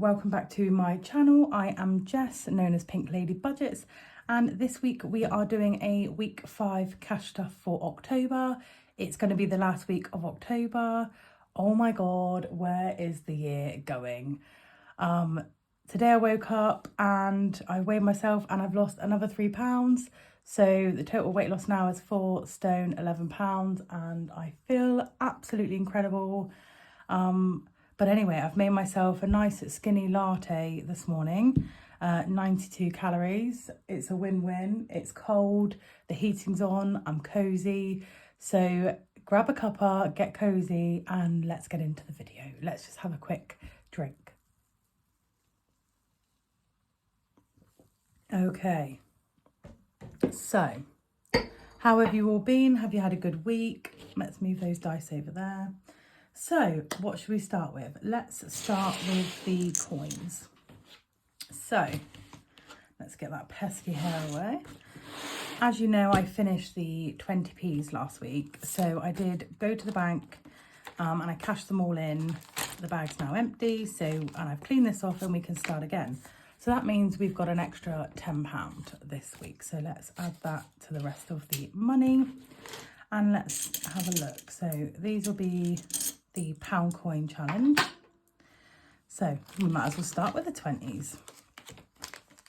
welcome back to my channel. I am Jess, known as Pink Lady Budgets, and this week we are doing a week 5 cash stuff for October. It's going to be the last week of October. Oh my god, where is the year going? Today I woke up and I weighed myself and I've lost another £3. So the total weight loss now is 4 stone 11 pounds, and I feel absolutely incredible. But anyway, I've made myself a nice skinny latte this morning, 92 calories. It's a win-win. It's cold, the heating's on, I'm cozy. So grab a cuppa, get cozy, and let's get into the video. Let's just have a quick drink. Okay, so how have you all been? Have you had a good week? Let's move those dice over there. So what should we start with? Let's start with the coins. So let's get that pesky hair away. As you know, I finished the 20p's last week. So I did go to the bank and I cashed them all in. The bag's now empty. And I've cleaned this off and we can start again. So that means we've got an extra £10 this week. So let's add that to the rest of the money and let's have a look. So these will be the pound coin challenge. So we might as well start with the 20s.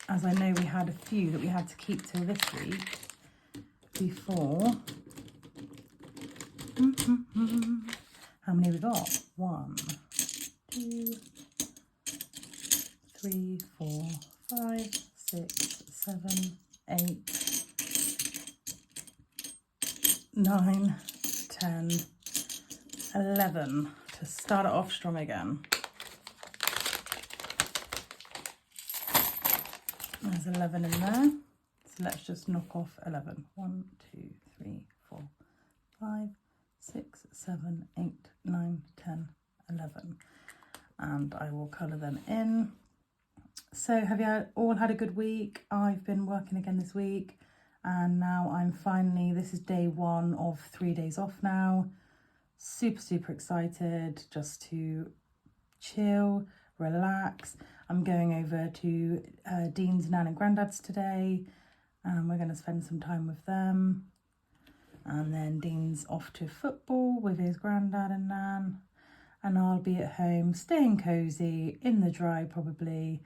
As I know we had a few that we had to keep till this week before. How many we got? 1, 2, 3, 4, 5, 6, 7, 8, 9, 10, 11 to start it off strong again. There's 11 in there. So let's just knock off 11. 1, 2, 3, 4, 5, 6, 7, 8, 9, 10, 11. And I will colour them in. So have you all had a good week? I've been working again this week and now I'm finally, this is day 1 of 3 days off now. Super excited just to chill, relax. I'm going over to Dean's nan and granddad's today and we're going to spend some time with them. And then Dean's off to football with his granddad and nan, and I'll be at home staying cozy in the dry, probably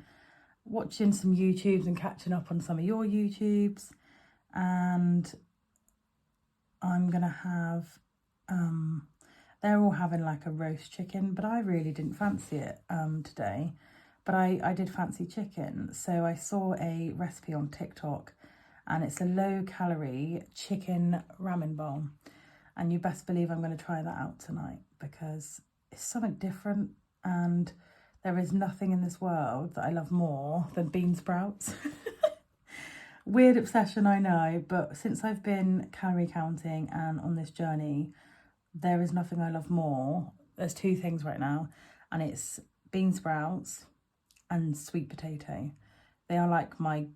watching some YouTubes and catching up on some of your YouTubes. And I'm gonna have they're all having like a roast chicken, but I really didn't fancy it today. But I did fancy chicken. So I saw a recipe on TikTok and it's a low calorie chicken ramen bowl. And you best believe I'm going to try that out tonight because it's something different. And there is nothing in this world that I love more than bean sprouts. Weird obsession, I know. But since I've been calorie counting and on this journey, there is nothing I love more. There's 2 things right now, and it's bean sprouts and sweet potato. They are like my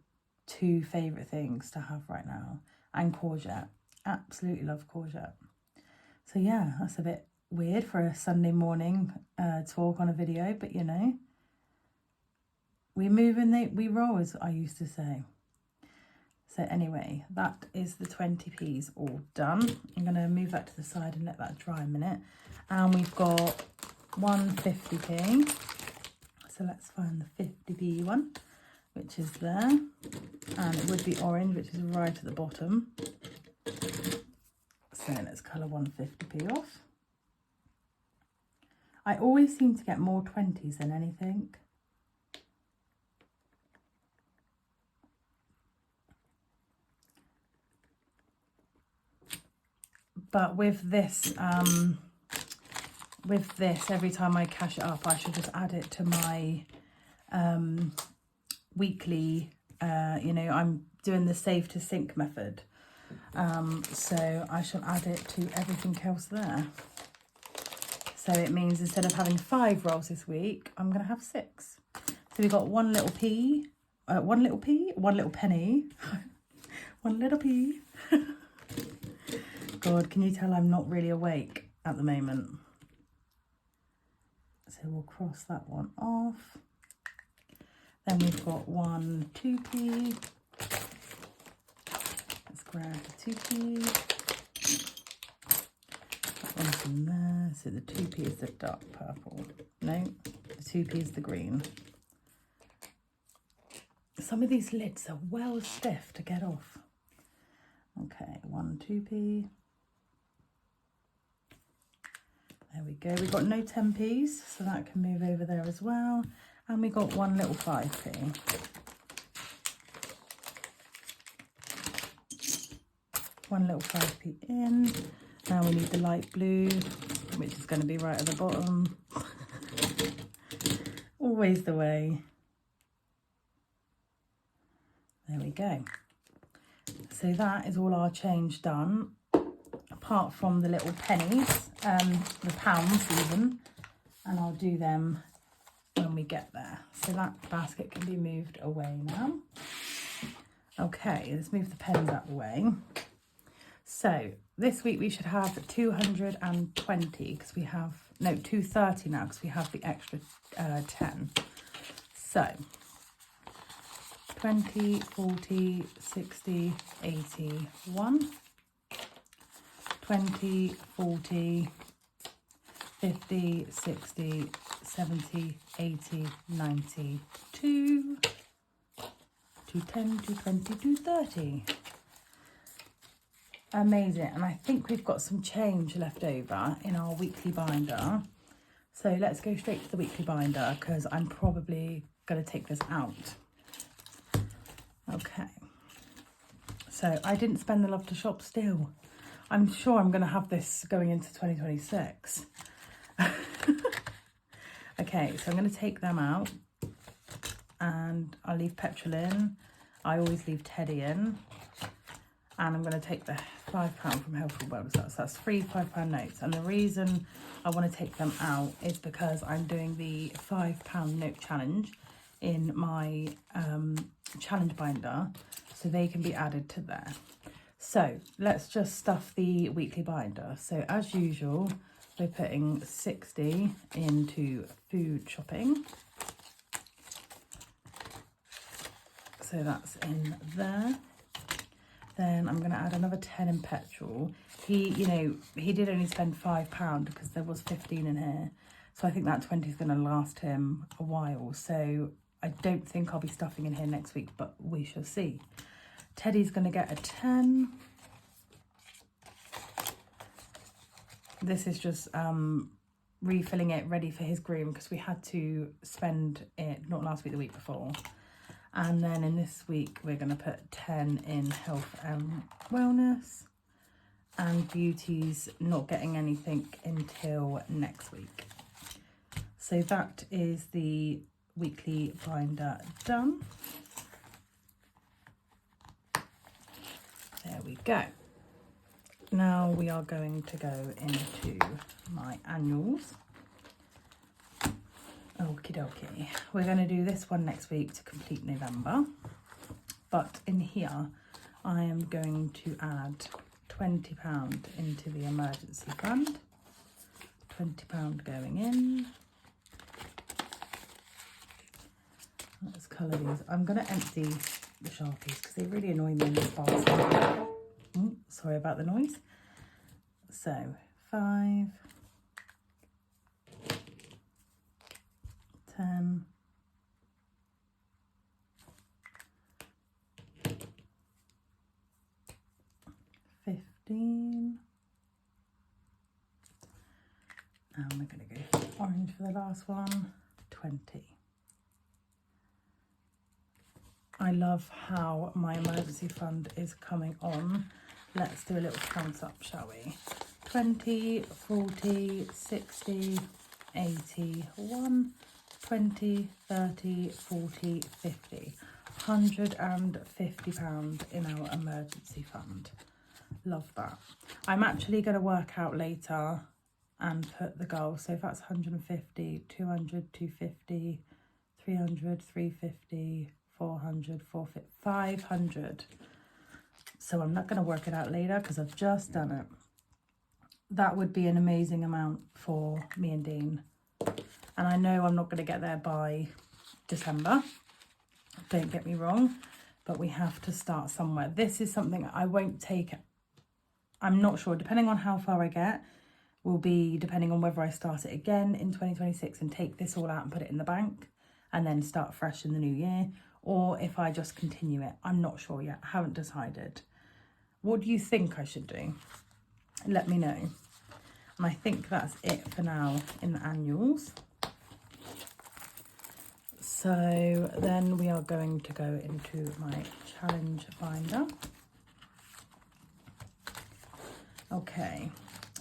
2 favourite things to have right now. And courgette. Absolutely love courgette. So yeah, that's a bit weird for a Sunday morning talk on a video, but you know, we move and we roll, as I used to say. So anyway, that is the 20p's all done. I'm going to move that to the side and let that dry a minute. And we've got 150p. So let's find the 50p one, which is there. And it would be orange, which is right at the bottom. So let's colour 150p off. I always seem to get more 20s than anything. But with this, every time I cash it up, I should just add it to my weekly, you know, I'm doing the save to sync method. So I shall add it to everything else there. So it means instead of having 5 rolls this week, I'm going to have 6. So we've got one little penny, one little pea. God, can you tell I'm not really awake at the moment? So we'll cross that one off. Then we've got 1 2p. Let's grab the 2p. That one's in there. So the 2p is the dark purple. No, the 2p is the green. Some of these lids are well stiff to get off. Okay, 1 2p. There we go. We've got no 10p's, so that can move over there as well. And we got 1 little 5p. One little 5p in. Now we need the light blue, which is going to be right at the bottom. Always the way. There we go. So that is all our change done, apart from the little pennies, the pounds even, and I'll do them when we get there. So that basket can be moved away now. Okay, let's move the pens out of the way. So this week we should have 220 because we have, no, 230 now because we have the extra 10. So 20, 40, 60, 80, 1. 20, 40, 50, 60, 70, 80, 90, 2, 210, 220, 230. Amazing. And I think we've got some change left over in our weekly binder. So let's go straight to the weekly binder because I'm probably going to take this out. Okay. So I didn't spend the love to shop still. I'm sure I'm going to have this going into 2026. Okay, so I'm going to take them out and I'll leave petrol in. I always leave Teddy in. And I'm going to take the £5 from Healthful Wellness. So that's 3 £5 notes. And the reason I want to take them out is because I'm doing the £5 note challenge in my challenge binder. So they can be added to there. So let's just stuff the weekly binder. So as usual, we're putting 60 into food shopping. So that's in there. Then I'm going to add another 10 in petrol. He did only spend £5 because there was 15 in here. So I think that 20 is going to last him a while. So I don't think I'll be stuffing in here next week, but we shall see. Teddy's going to get a 10. This is just refilling it ready for his groom because we had to spend it, not last week, the week before. And then in this week, we're going to put 10 in health and wellness. And beauty's not getting anything until next week. So that is the weekly binder done. There we go. Now we are going to go into my annuals. Okie dokie. We're going to do this one next week to complete November. But in here, I am going to add £20 into the emergency fund. £20 going in. Let's colour these. I'm going to empty the Sharpies because they really annoy me in this basket. Oh, sorry about the noise. So 5, 10, 15, and we're going to go for orange for the last one, 20. I love how my emergency fund is coming on. Let's do a little count up, shall we? 20, 40, 60, 80, 1, 20, 30, 40, 50. £150 in our emergency fund. Love that. I'm actually going to work out later and put the goal. So if that's 150, 200, 250, 300, 350, 400, 450, 500. So I'm not going to work it out later because I've just done it. That would be an amazing amount for me and Dean. And I know I'm not going to get there by December. don't get me wrong, but we have to start somewhere. This is something I won't take, I'm not sure, depending on how far I get, will be depending on whether I start it again in 2026 and take this all out and put it in the bank and then start fresh in the new year, or if I just continue it. I'm not sure yet, I haven't decided. What do you think I should do? Let me know. And I think that's it for now in the annuals. So then we are going to go into my challenge binder. Okay,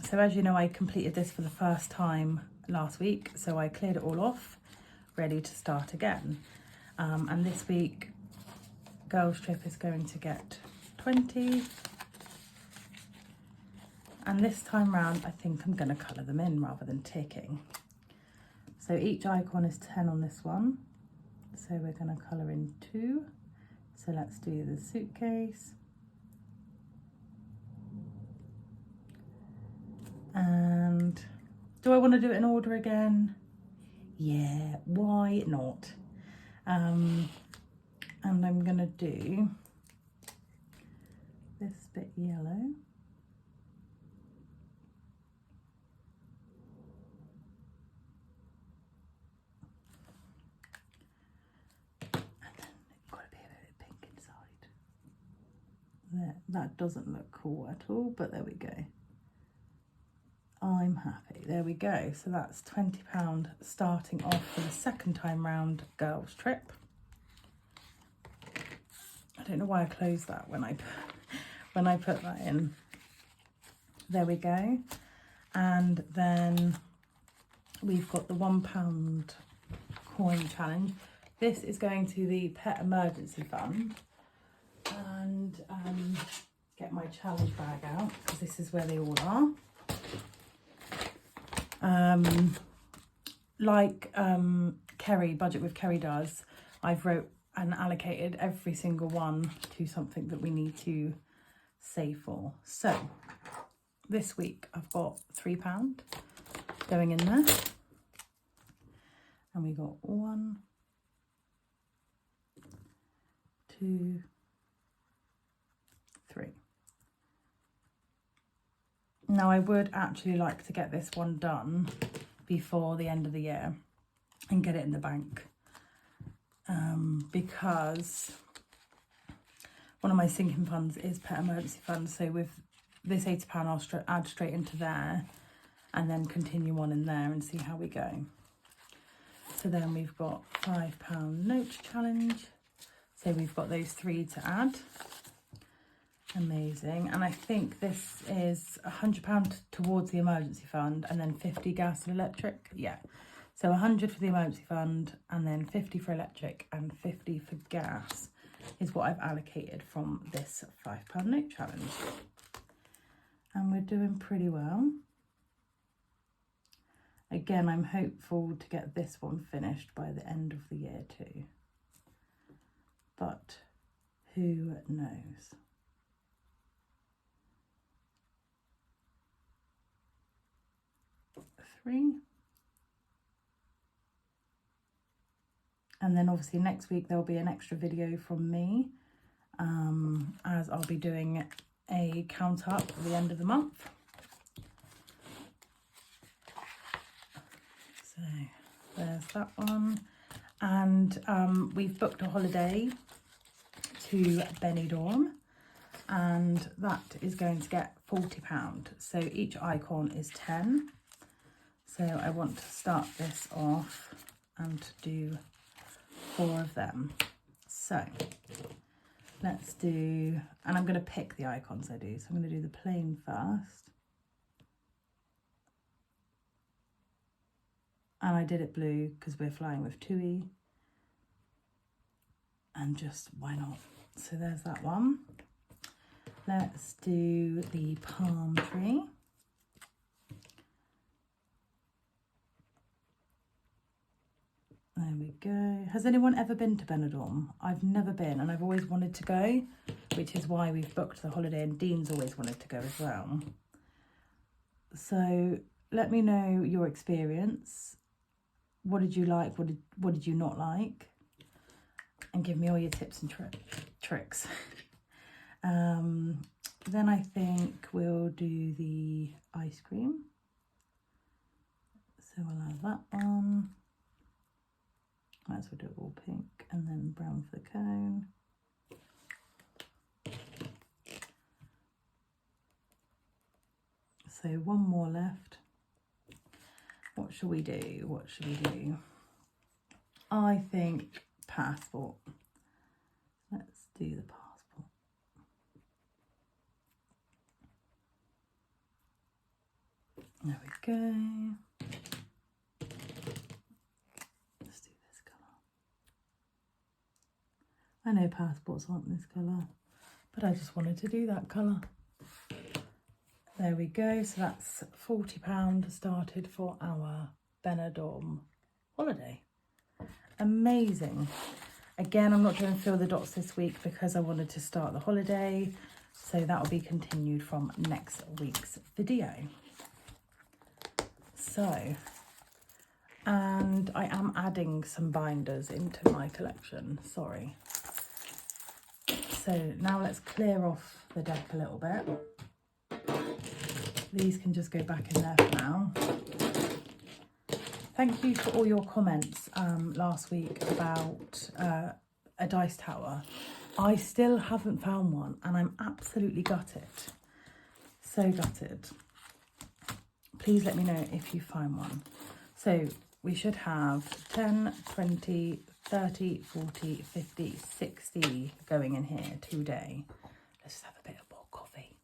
so as you know, I completed this for the first time last week, so I cleared it all off, ready to start again. And this week, Girls Trip is going to get 20. And this time round, I think I'm going to colour them in rather than ticking. So each icon is 10 on this one. So we're going to colour in 2. So let's do the suitcase. And do I want to do it in order again? Yeah, why not? And I'm going to do this bit yellow. There, that doesn't look cool at all, but there we go. I'm happy. There we go. So that's £20 starting off for the second time round Girls Trip. I don't know why I closed that when I put that in. There we go. And then we've got the £1 coin challenge. This is going to the Pet Emergency Fund. And get my challenge bag out because this is where they all are. Like Kerry, Budget with Kerry does, I've wrote and allocated every single one to something that we need to save for. So this week I've got £3 going in there, and we got 1, 2, 3. Now I would actually like to get this one done before the end of the year and get it in the bank, because one of my sinking funds is Pet Emergency Fund. So with this £80 I'll add straight into there and then continue on in there and see how we go. So then we've got £5 note challenge. So we've got those 3 to add. Amazing. And I think this is £100 towards the emergency fund and then 50 gas and electric. Yeah. So 100 for the emergency fund and then 50 for electric and 50 for gas is what I've allocated from this £5 note challenge. And we're doing pretty well. Again, I'm hopeful to get this one finished by the end of the year too. But who knows? Three. And then obviously next week there'll be an extra video from me, as I'll be doing a count up at the end of the month. So there's that one. And we've booked a holiday to Benidorm, and that is going to get £40. So each icon is 10. So I want to start this off and do 4 of them. So let's do, and I'm going to pick the icons I do. So I'm going to do the plain first. And I did it blue because we're flying with TUI. And just, why not? So there's that one. Let's do the palm tree. There we go. Has anyone ever been to Benidorm? I've never been, and I've always wanted to go, which is why we've booked the holiday, and Dean's always wanted to go as well. So let me know your experience. What did you like? What did you not like? and give me all your tips and tricks. Then I think we'll do the ice cream. So we'll have that one. Might as well do it all pink and then brown for the cone. So one more left. What shall we do? What should we do? I think passport. Let's do the passport. There we go. Let's do this colour. I know passports aren't this colour, but I just wanted to do that colour. There we go. So that's £40 started for our Benidorm holiday. Amazing. Again, I'm not doing fill the dots this week because I wanted to start the holiday. So that will be continued from next week's video. So, and I am adding some binders into my collection, sorry. So now let's clear off the deck a little bit. These can just go back in there for now. Thank you for all your comments last week about a dice tower. I still haven't found one and I'm absolutely gutted. So gutted. Please let me know if you find one. So we should have 10, 20, 30, 40, 50, 60 going in here today. Let's just have a bit of more coffee.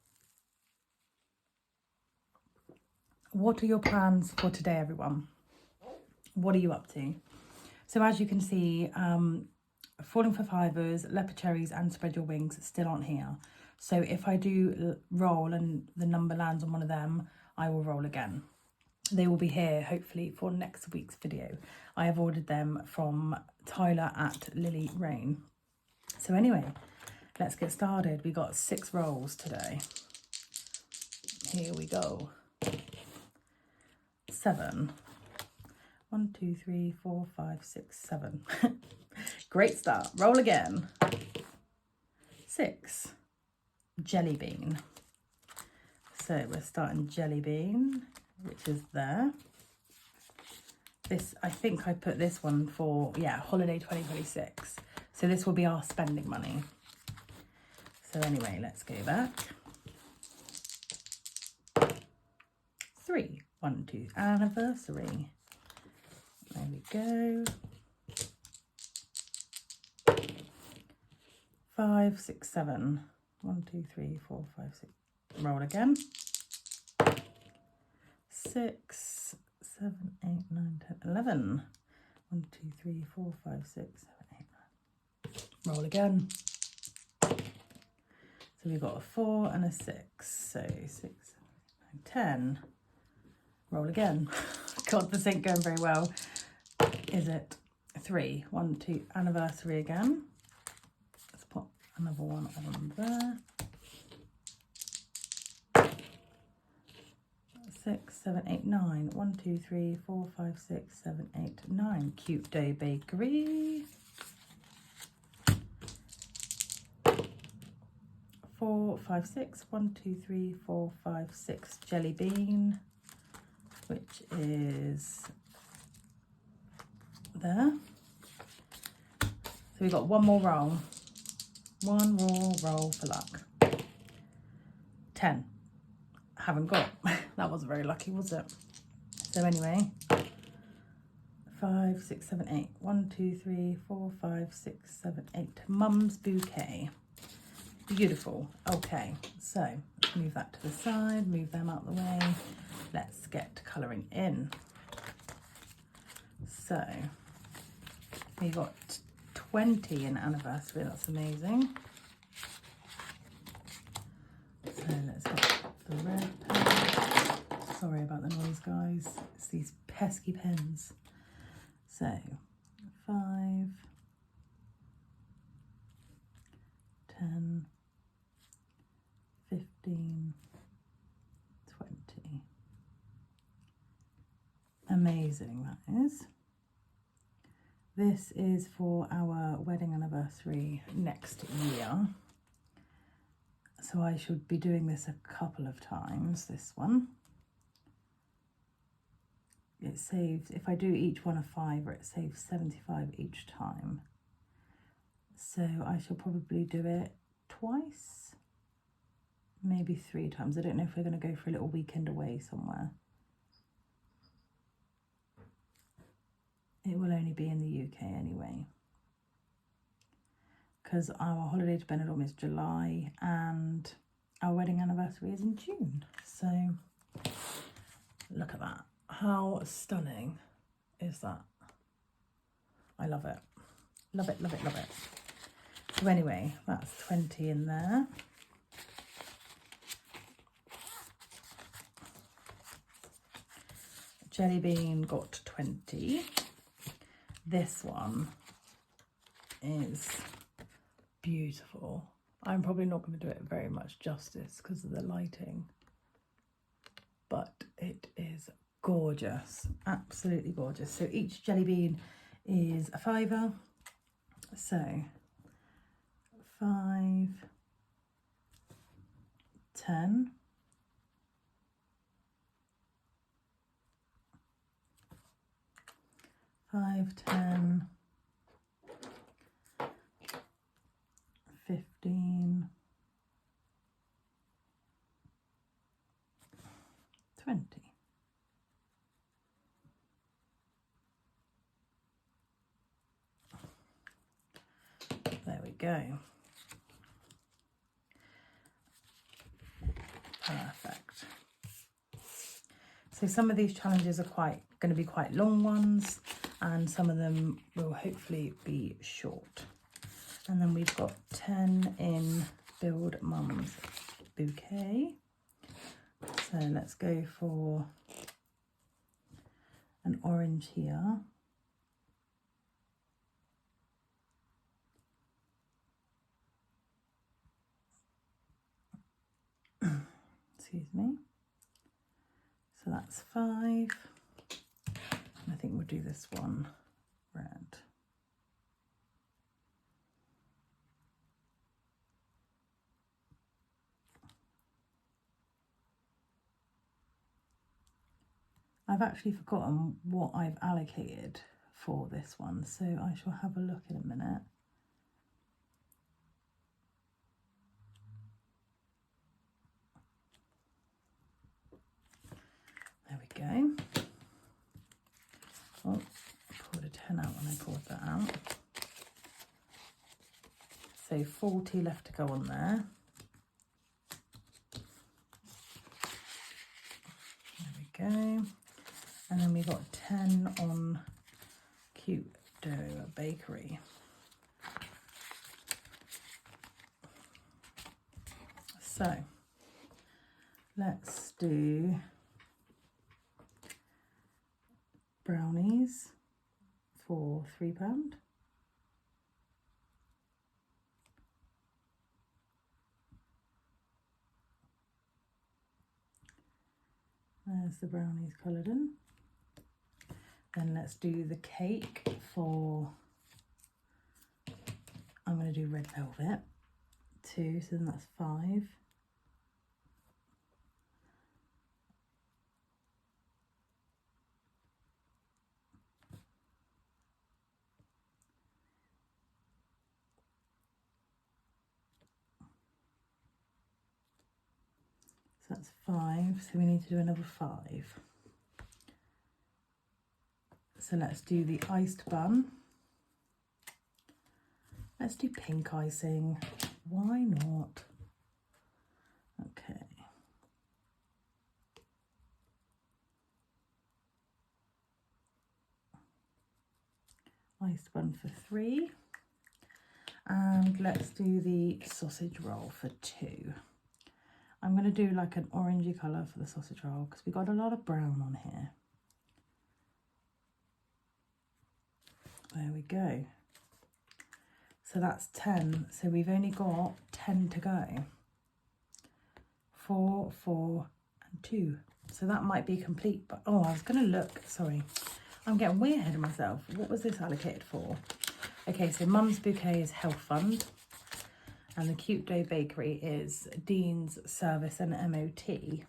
What are your plans for today, everyone? What are you up to? So as you can see, Falling for Fivers, Leopard Cherries and Spread Your Wings still aren't here. So if I do roll and the number lands on one of them, I will roll again. They will be here hopefully for next week's video. I have ordered them from Tyler at Lily Rain. So anyway, let's get started. We got 6 rolls today. Here we go. 7. 1, 2, 3, 4, 5, 6, 7. Great start. Roll again. 6. Jelly bean. So we're starting jelly bean, which is there. This, I think I put this one for, yeah, holiday 2026. So this will be our spending money. So anyway, let's go back. 3. 1, 2, anniversary. There we go. 5, 6, 7. 1, 2, 3, 4, 5, 6. Roll again. 6, 7, 8, 9, 10, 11. 1, 2, 3, 4, 5, 6, 7, 8, 9. Roll again. So we've got a 4 and a 6. So 6, 7, 8, 9, 10. Roll again. God, this ain't going very well. Is it? 3. 1, 2, anniversary again. Let's put another one on there. 6, 7, 8, 9. 1, 2, 3, 4, 5, 6, 7, 8, 9. Cute Day Bakery. 4, 5, 6. 1, 2, 3, 4, 5, 6. Jelly bean, which is there. So we've got one more roll. One more roll for luck. 10. Haven't got. That wasn't very lucky, was it? So anyway, 5, 6, 7, 8. 1, 2, 3, 4, 5, 6, 7, 8. Mum's Bouquet. Beautiful. Okay, so let's move that to the side, move them out the way. Let's get colouring in. So we got 20 in anniversary. That's amazing. So let's get the red pen. Sorry about the noise, guys. It's these pesky pens. So 5, 10, 15, 20. Amazing, that is. This is for our wedding anniversary next year. So I should be doing this a couple of times, this one. It saves, if I do each one a fiver, it saves 75 each time. So I shall probably do it twice, maybe 3 times. I don't know if we're going to go for a little weekend away somewhere. It will only be in the UK anyway, because our holiday to Benidorm is July and our wedding anniversary is in June. So look at that. How stunning is that? I love it. Love it, love it, love it. So anyway, that's 20 in there. Jelly bean got 20. This one is beautiful. I'm probably not going to do it very much justice because of the lighting, but it is gorgeous, absolutely gorgeous. So each jelly bean is a fiver. So 5, 10, 5, 10, 15, 20. There we go. Perfect. So some of these challenges are going to be quite long ones, and some of them will hopefully be short. And then we've got 10 in Build Mum's Bouquet. So let's go for an orange here. Excuse me. So that's 5. And I think we'll do this one red. I've actually forgotten what I've allocated for this one, so I shall have a look in a minute. There we go. Oh, I pulled a 10 out when I pulled that out. So 40 left to go on there. There we go. And then we got 10 on Cute Dough Bakery. So let's do brownies for £3. There's the brownies coloured in. Then let's do the cake for, I'm going to do red velvet, 2, so then that's 5. So that's 5, so we need to do another 5. So let's do the iced bun. Let's do pink icing. Why not? Okay. Iced bun for 3. And let's do the sausage roll for 2. I'm going to do like an orangey colour for the sausage roll because we got a lot of brown on here. There we go. So that's 10. So we've only got 10 to go. 4, 4 and 2. So that might be complete. But oh, I was going to look. Sorry. I'm getting way ahead of myself. What was this allocated for? Okay, so Mum's Bouquet is Health Fund. And the Cute Day Bakery is Dean's Service and MOT.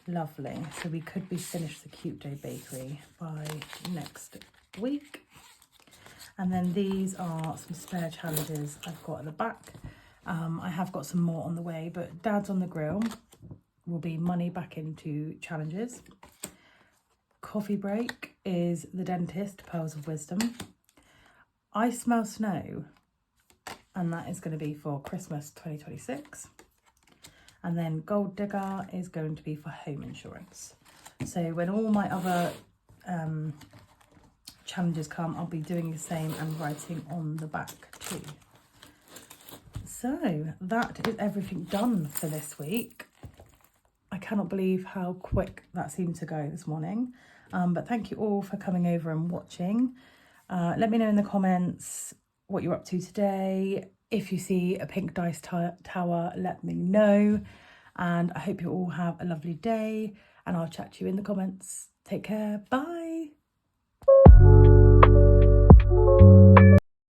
Lovely. So we could be finished the Cute Day Bakery by next week. And then these are some spare challenges I've got at the back. I have got some more on the way, but Dad's on the Grill will be money back into challenges. Coffee Break is The Dentist, Pearls of Wisdom. I Smell Snow, and that is going to be for Christmas 2026. And then Gold Digger is going to be for home insurance. So when all my other challenges come, I'll be doing the same and writing on the back too. So that is everything done for this week. I cannot believe how quick that seemed to go this morning. But thank you all for coming over and watching. Let me know in the comments what you're up to today. If you see a pink dice tower, let me know. And I hope you all have a lovely day. And I'll chat to you in the comments. Take care. Bye.